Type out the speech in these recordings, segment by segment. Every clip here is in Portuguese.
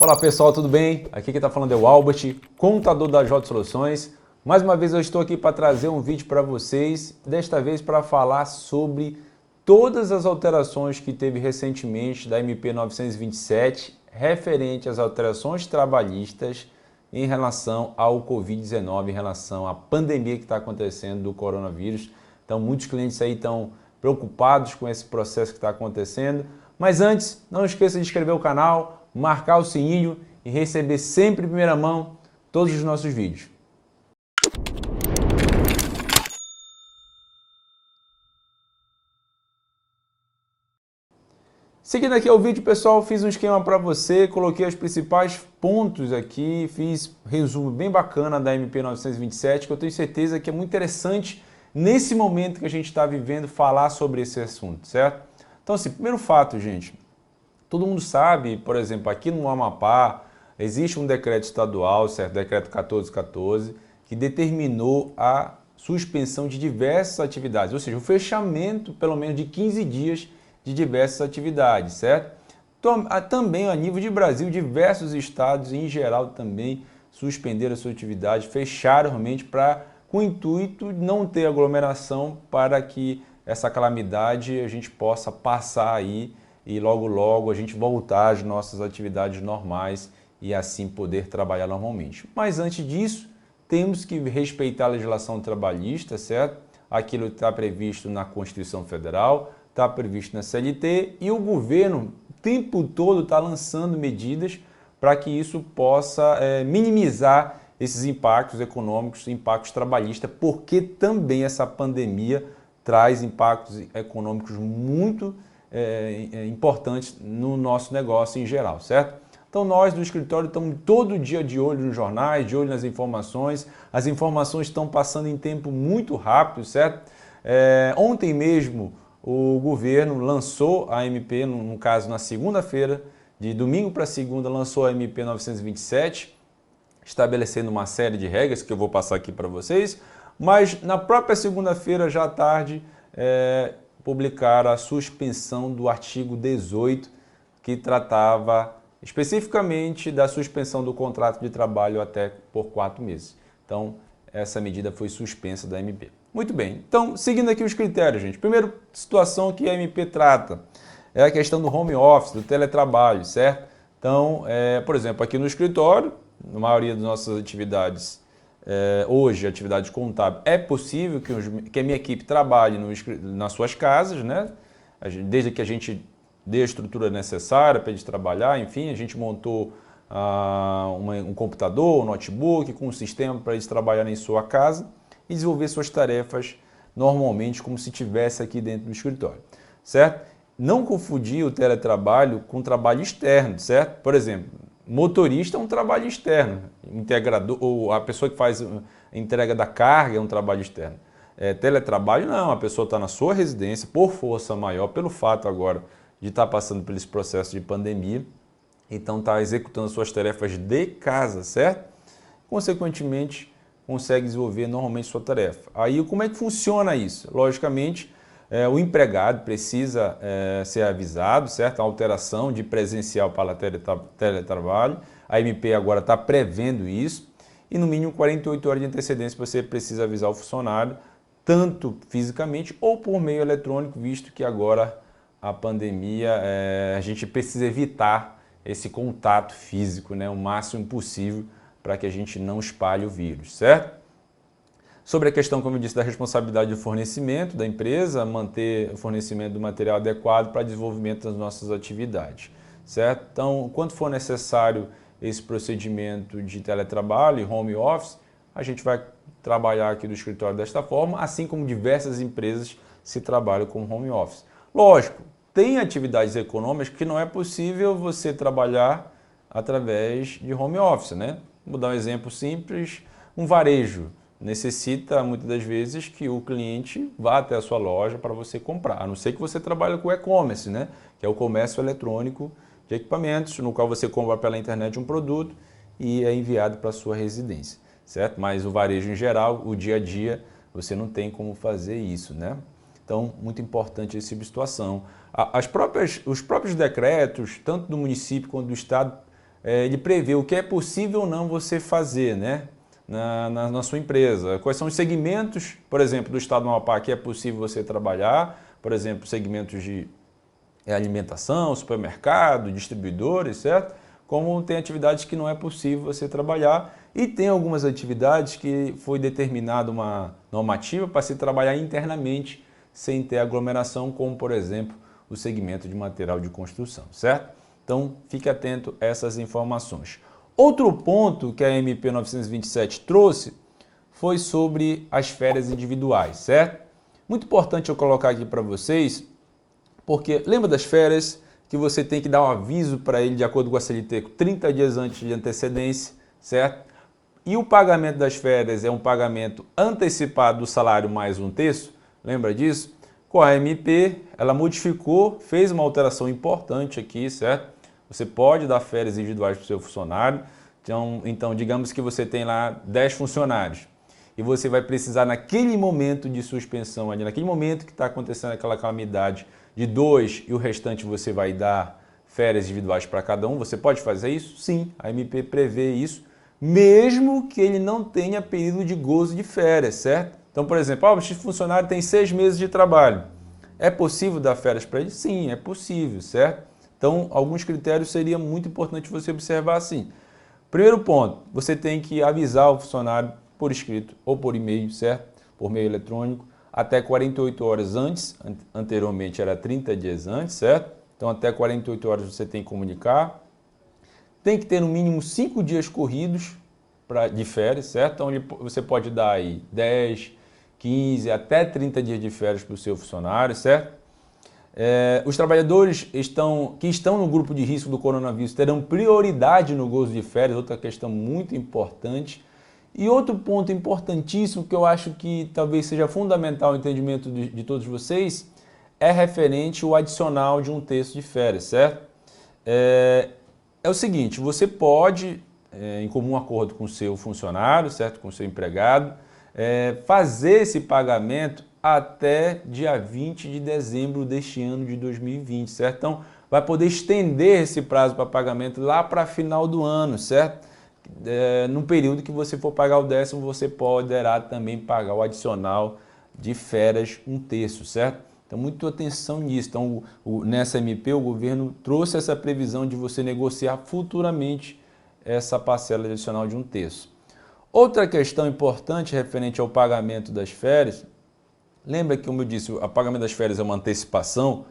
Olá pessoal, tudo bem? Aqui quem está falando é o Albert, contador da J Soluções. Mais uma vez eu estou aqui para trazer um vídeo para vocês, desta vez para falar sobre todas as alterações que teve recentemente da MP 927, referente às alterações trabalhistas em relação ao Covid-19, em relação à pandemia que está acontecendo do coronavírus. Então muitos clientes aí estão preocupados com esse processo que está acontecendo. Mas antes, não esqueça de inscrever o canal, marcar o sininho e receber sempre em primeira mão todos os nossos vídeos. Seguindo aqui o vídeo, pessoal, fiz um esquema para você, coloquei os principais pontos aqui, fiz resumo bem bacana da MP 927, que eu tenho certeza que é muito interessante nesse momento que a gente está vivendo falar sobre esse assunto, certo? Então, assim, primeiro fato, gente, todo mundo sabe, por exemplo, aqui no Amapá, existe um decreto estadual, certo? Decreto 1414, que determinou a suspensão de diversas atividades, ou seja, o fechamento, pelo menos, de 15 dias de diversas atividades, certo? Também, a nível de Brasil, diversos estados, em geral, também suspenderam a sua atividade, fecharam realmente com o intuito de não ter aglomeração para que essa calamidade a gente possa passar aí e logo logo a gente voltar às nossas atividades normais e assim poder trabalhar normalmente. Mas antes disso, temos que respeitar a legislação trabalhista, certo? Aquilo que está previsto na Constituição Federal, está previsto na CLT e o governo o tempo todo está lançando medidas para que isso possa minimizar esses impactos econômicos, impactos trabalhistas, porque também essa pandemia traz impactos econômicos muito importantes no nosso negócio em geral, certo? Então nós do escritório estamos todo dia de olho nos jornais, de olho nas informações, as informações estão passando em tempo muito rápido, certo? Ontem mesmo o governo lançou a MP, no caso na segunda-feira, de domingo para segunda, lançou a MP 927, estabelecendo uma série de regras que eu vou passar aqui para vocês, mas na própria segunda-feira, já à tarde, publicaram a suspensão do artigo 18, que tratava especificamente da suspensão do contrato de trabalho até por 4 meses. Então, essa medida foi suspensa da MP. Muito bem, então, seguindo aqui os critérios, gente. Primeira situação que a MP trata é a questão do home office, do teletrabalho, certo? Então, por exemplo, aqui no escritório, na maioria das nossas atividades, hoje, atividade contábil, é possível que a minha equipe trabalhe nas suas casas, né? Desde que a gente dê a estrutura necessária para eles trabalhar, enfim, a gente montou um computador, um notebook com um sistema para eles trabalharem em sua casa e desenvolver suas tarefas normalmente como se estivesse aqui dentro do escritório, certo? Não confundir o teletrabalho com trabalho externo, certo? Por exemplo, motorista é um trabalho externo, integrador, ou a pessoa que faz a entrega da carga é um trabalho externo. Teletrabalho não, a pessoa está na sua residência por força maior, pelo fato agora de estar passando por esse processo de pandemia, então está executando suas tarefas de casa, certo? Consequentemente, consegue desenvolver normalmente sua tarefa. Aí como é que funciona isso? Logicamente, o empregado precisa ser avisado, certo? A alteração de presencial para teletrabalho. A MP agora está prevendo isso. E no mínimo 48 horas de antecedência você precisa avisar o funcionário, tanto fisicamente ou por meio eletrônico, visto que agora a pandemia, a gente precisa evitar esse contato físico, né, o máximo possível para que a gente não espalhe o vírus, certo? Sobre a questão, como eu disse, da responsabilidade do fornecimento da empresa, manter o fornecimento do material adequado para desenvolvimento das nossas atividades, certo? Então, quando for necessário esse procedimento de teletrabalho e home office, a gente vai trabalhar aqui do escritório desta forma, assim como diversas empresas se trabalham com home office. Lógico, tem atividades econômicas que não é possível você trabalhar através de home office, né? Vou dar um exemplo simples, um varejo necessita muitas das vezes que o cliente vá até a sua loja para você comprar, a não ser que você trabalhe com e-commerce, né? Que é o comércio eletrônico de equipamentos, no qual você compra pela internet um produto e é enviado para a sua residência, certo? Mas o varejo em geral, o dia a dia, você não tem como fazer isso, né? Então, muito importante esse tipo de situação. Os próprios decretos, tanto do município quanto do estado, ele prevê o que é possível ou não você fazer, né? Na sua empresa. Quais são os segmentos, por exemplo, do estado do Amapá que é possível você trabalhar, por exemplo, segmentos de alimentação, supermercado, distribuidores, certo? Como tem atividades que não é possível você trabalhar e tem algumas atividades que foi determinada uma normativa para se trabalhar internamente sem ter aglomeração, como por exemplo o segmento de material de construção, certo? Então fique atento a essas informações. Outro ponto que a MP 927 trouxe foi sobre as férias individuais, certo? Muito importante eu colocar aqui para vocês, porque lembra das férias que você tem que dar um aviso para ele de acordo com a CLT 30 dias antes de antecedência, certo? E o pagamento das férias é um pagamento antecipado do salário mais um terço, lembra disso? Com a MP, ela modificou, fez uma alteração importante aqui, certo? Você pode dar férias individuais para o seu funcionário. Então, digamos que você tem lá 10 funcionários e você vai precisar naquele momento de suspensão, ali, naquele momento que está acontecendo aquela calamidade de 2 e o restante você vai dar férias individuais para cada um. Você pode fazer isso? Sim, a MP prevê isso, mesmo que ele não tenha período de gozo de férias, certo? Então, por exemplo, esse funcionário tem 6 meses de trabalho. É possível dar férias para ele? Sim, é possível, certo? Então, alguns critérios seria muito importante você observar assim. Primeiro ponto, você tem que avisar o funcionário por escrito ou por e-mail, certo? Por meio eletrônico, até 48 horas antes, anteriormente era 30 dias antes, certo? Então, até 48 horas você tem que comunicar. Tem que ter no mínimo 5 dias corridos de férias, certo? Então, você pode dar aí 10, 15, até 30 dias de férias para o seu funcionário, certo? Os trabalhadores que estão no grupo de risco do coronavírus terão prioridade no gozo de férias, outra questão muito importante. E outro ponto importantíssimo que eu acho que talvez seja fundamental no entendimento de todos vocês é referente ao adicional de um terço de férias, certo? É o seguinte, você pode, em comum acordo com o seu funcionário, certo? Com o seu empregado, fazer esse pagamento até dia 20 de dezembro deste ano de 2020, certo? Então, vai poder estender esse prazo para pagamento lá para final do ano, certo? No período que você for pagar o 10º, você poderá também pagar o adicional de férias um terço, certo? Então, muita atenção nisso. Então, nessa MP, o governo trouxe essa previsão de você negociar futuramente essa parcela adicional de um terço. Outra questão importante referente ao pagamento das férias, lembra que, como eu disse, o pagamento das férias é uma antecipação.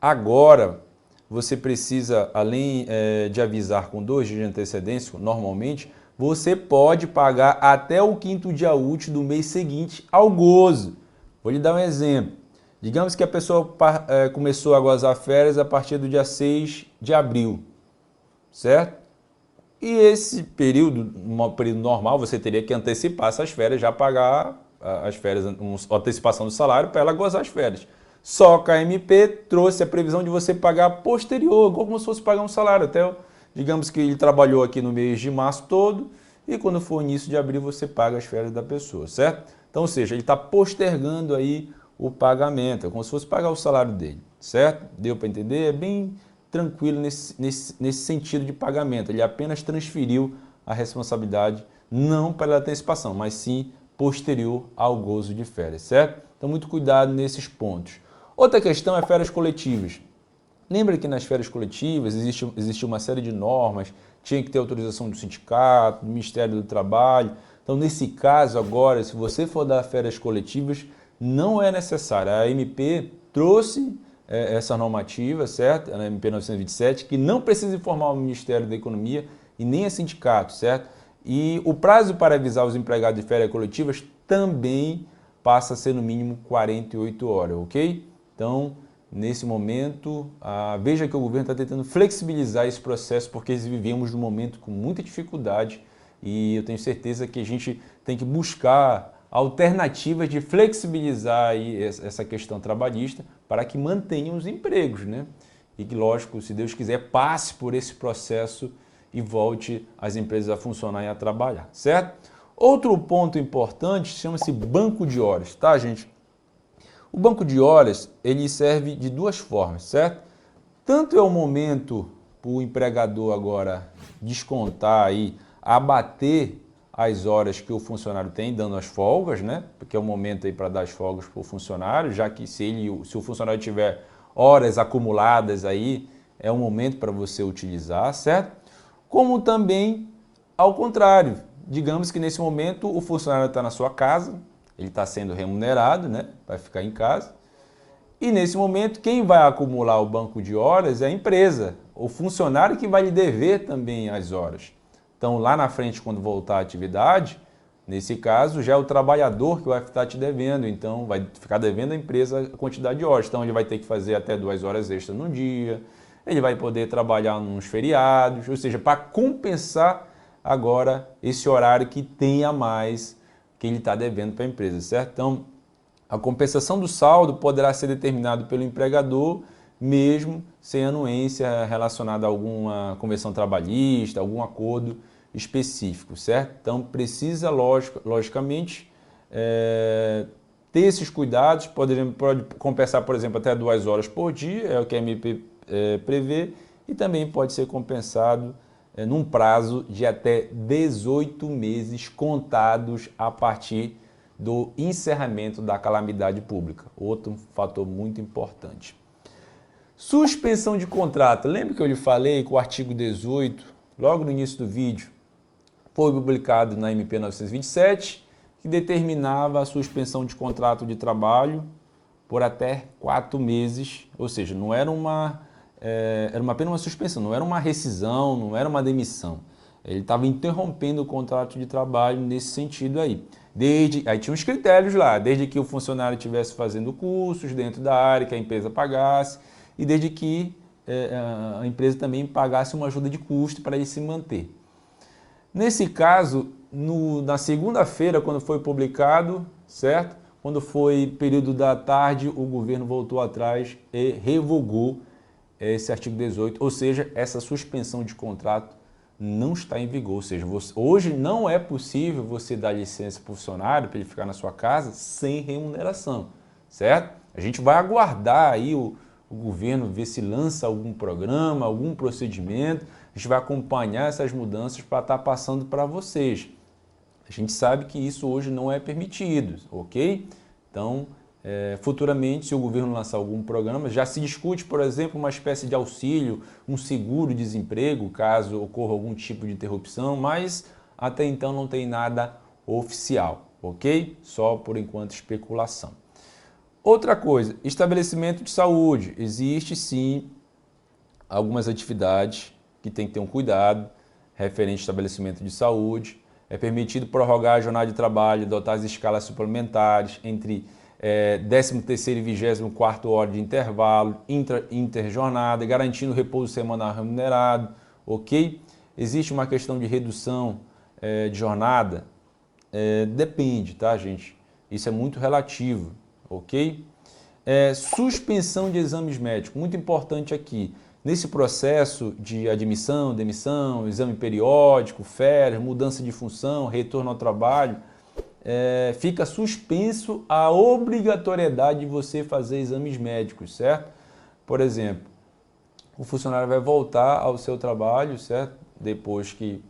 Agora, você precisa, além de avisar com 2 dias de antecedência, normalmente, você pode pagar até o 5º dia útil do mês seguinte ao gozo. Vou lhe dar um exemplo. Digamos que a pessoa começou a gozar férias a partir do dia 6 de abril, certo? E esse período, um período normal, você teria que antecipar essas férias, já pagar as férias, uma antecipação do salário para ela gozar as férias. Só que a MP trouxe a previsão de você pagar posterior, igual como se fosse pagar um salário. Até, digamos que ele trabalhou aqui no mês de março todo e quando for início de abril você paga as férias da pessoa, certo? Então, ou seja, ele está postergando aí o pagamento, é como se fosse pagar o salário dele, certo? Deu para entender? É bem tranquilo nesse sentido de pagamento. Ele apenas transferiu a responsabilidade não pela antecipação, mas sim posterior ao gozo de férias, certo? Então, muito cuidado nesses pontos. Outra questão é férias coletivas. Lembra que nas férias coletivas existe uma série de normas, tinha que ter autorização do sindicato, do Ministério do Trabalho. Então, nesse caso agora, se você for dar férias coletivas, não é necessário. A MP trouxe essa normativa, certo? A MP 927, que não precisa informar o Ministério da Economia e nem a sindicato, certo? E o prazo para avisar os empregados de férias coletivas também passa a ser no mínimo 48 horas, ok? Então, nesse momento, veja que o governo está tentando flexibilizar esse processo porque vivemos num momento com muita dificuldade e eu tenho certeza que a gente tem que buscar alternativas de flexibilizar aí essa questão trabalhista para que mantenham os empregos, né? E que, lógico, se Deus quiser, passe por esse processo e volte as empresas a funcionar e a trabalhar, certo? Outro ponto importante chama-se banco de horas, tá, gente? O banco de horas, ele serve de duas formas, certo? Tanto é o momento o empregador agora descontar aí, abater as horas que o funcionário tem, dando as folgas, né? Porque é o momento aí para dar as folgas para o funcionário, já que se o funcionário tiver horas acumuladas aí, é o momento para você utilizar, certo? Como também ao contrário, digamos que nesse momento o funcionário está na sua casa, ele está sendo remunerado, né? Vai ficar em casa. E nesse momento, quem vai acumular o banco de horas é a empresa, o funcionário que vai lhe dever também as horas. Então, lá na frente, quando voltar à atividade, nesse caso, já é o trabalhador que vai estar te devendo, então vai ficar devendo à empresa a quantidade de horas. Então, ele vai ter que fazer até 2 horas extras no dia, ele vai poder trabalhar nos feriados, ou seja, para compensar agora esse horário que tem a mais que ele está devendo para a empresa, certo? Então, a compensação do saldo poderá ser determinado pelo empregador, mesmo sem anuência relacionada a alguma convenção trabalhista, algum acordo específico, certo? Então, precisa, logicamente, ter esses cuidados, pode compensar, por exemplo, até 2 horas por dia, é o que a MP prevê, e também pode ser compensado num prazo de até 18 meses contados a partir do encerramento da calamidade pública. Outro fator muito importante. Suspensão de contrato. Lembra que eu lhe falei que o artigo 18, logo no início do vídeo, foi publicado na MP 927, que determinava a suspensão de contrato de trabalho por até 4 meses, ou seja, não era apenas uma suspensão, não era uma rescisão, não era uma demissão. Ele estava interrompendo o contrato de trabalho nesse sentido aí. Aí tinha uns critérios lá, desde que o funcionário estivesse fazendo cursos dentro da área, que a empresa pagasse, e desde que a empresa também pagasse uma ajuda de custo para ele se manter. Nesse caso, na segunda-feira, quando foi publicado, certo? Quando foi período da tarde, o governo voltou atrás e revogou esse artigo 18, ou seja, essa suspensão de contrato não está em vigor, ou seja, hoje não é possível você dar licença para o funcionário para ele ficar na sua casa sem remuneração, certo? A gente vai aguardar aí o governo ver se lança algum programa, algum procedimento, a gente vai acompanhar essas mudanças para estar passando para vocês. A gente sabe que isso hoje não é permitido, ok? Então, futuramente, se o governo lançar algum programa, já se discute, por exemplo, uma espécie de auxílio, um seguro-desemprego, caso ocorra algum tipo de interrupção, mas até então não tem nada oficial, ok? Só por enquanto especulação. Outra coisa, estabelecimento de saúde. Existe sim algumas atividades que tem que ter um cuidado referente ao estabelecimento de saúde. É permitido prorrogar a jornada de trabalho, adotar as escalas suplementares entre 13ª e 24ª hora de intervalo, interjornada, garantindo repouso semanal remunerado, ok? Existe uma questão de redução de jornada? Depende, tá, gente? Isso é muito relativo, ok? Suspensão de exames médicos, muito importante aqui. Nesse processo de admissão, demissão, exame periódico, férias, mudança de função, retorno ao trabalho, fica suspenso a obrigatoriedade de você fazer exames médicos, certo? Por exemplo, o funcionário vai voltar ao seu trabalho, certo? Depois que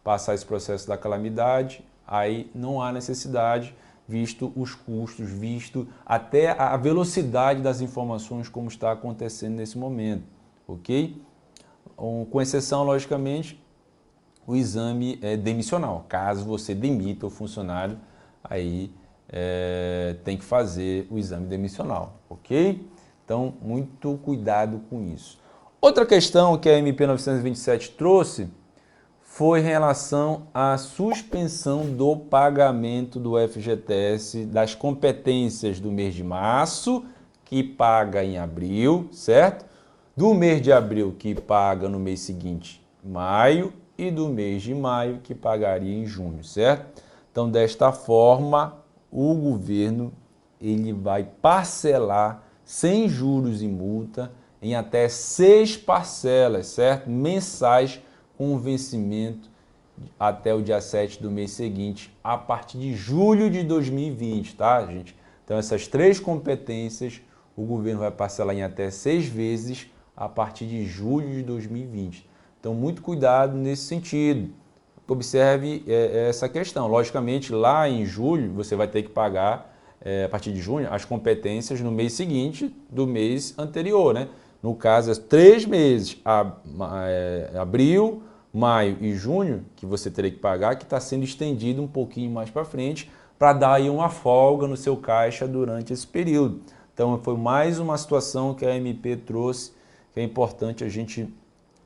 passar esse processo da calamidade, aí não há necessidade, visto os custos, visto até a velocidade das informações como está acontecendo nesse momento, ok? Com exceção, logicamente, o exame demissional. Caso você demita o funcionário, aí tem que fazer o exame demissional, ok? Então, muito cuidado com isso. Outra questão que a MP 927 trouxe foi em relação à suspensão do pagamento do FGTS das competências do mês de março, que paga em abril, certo? Do mês de abril, que paga no mês seguinte, maio, e do mês de maio, que pagaria em junho, certo? Então, desta forma, o governo ele vai parcelar sem juros e multa em até 6 parcelas, certo? Mensais, com vencimento até o dia 7 do mês seguinte, a partir de julho de 2020, tá, gente? Então, essas 3 competências, o governo vai parcelar em até 6 vezes a partir de julho de 2020. Então, muito cuidado nesse sentido. Observe essa questão. Logicamente, lá em julho, você vai ter que pagar, a partir de junho, as competências no mês seguinte do mês anterior, né? No caso, 3 meses, abril, maio e junho, que você teria que pagar, que está sendo estendido um pouquinho mais para frente, para dar aí uma folga no seu caixa durante esse período. Então, foi mais uma situação que a MP trouxe, que é importante a gente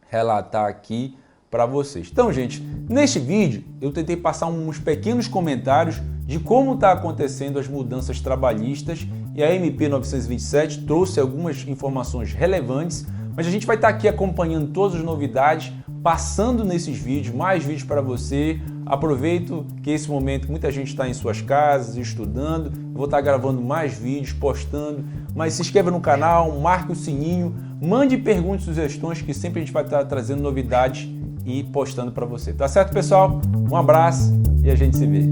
relatar aqui para vocês. Então, gente, neste vídeo eu tentei passar uns pequenos comentários de como está acontecendo as mudanças trabalhistas e a MP 927 trouxe algumas informações relevantes, mas a gente vai estar aqui acompanhando todas as novidades, passando nesses vídeos, mais vídeos para você. Aproveito que esse momento muita gente está em suas casas, estudando, eu vou estar gravando mais vídeos, postando, mas se inscreva no canal, marque o sininho, mande perguntas e sugestões que sempre a gente vai estar trazendo novidades e postando para você. Tá certo, pessoal? Um abraço e a gente se vê.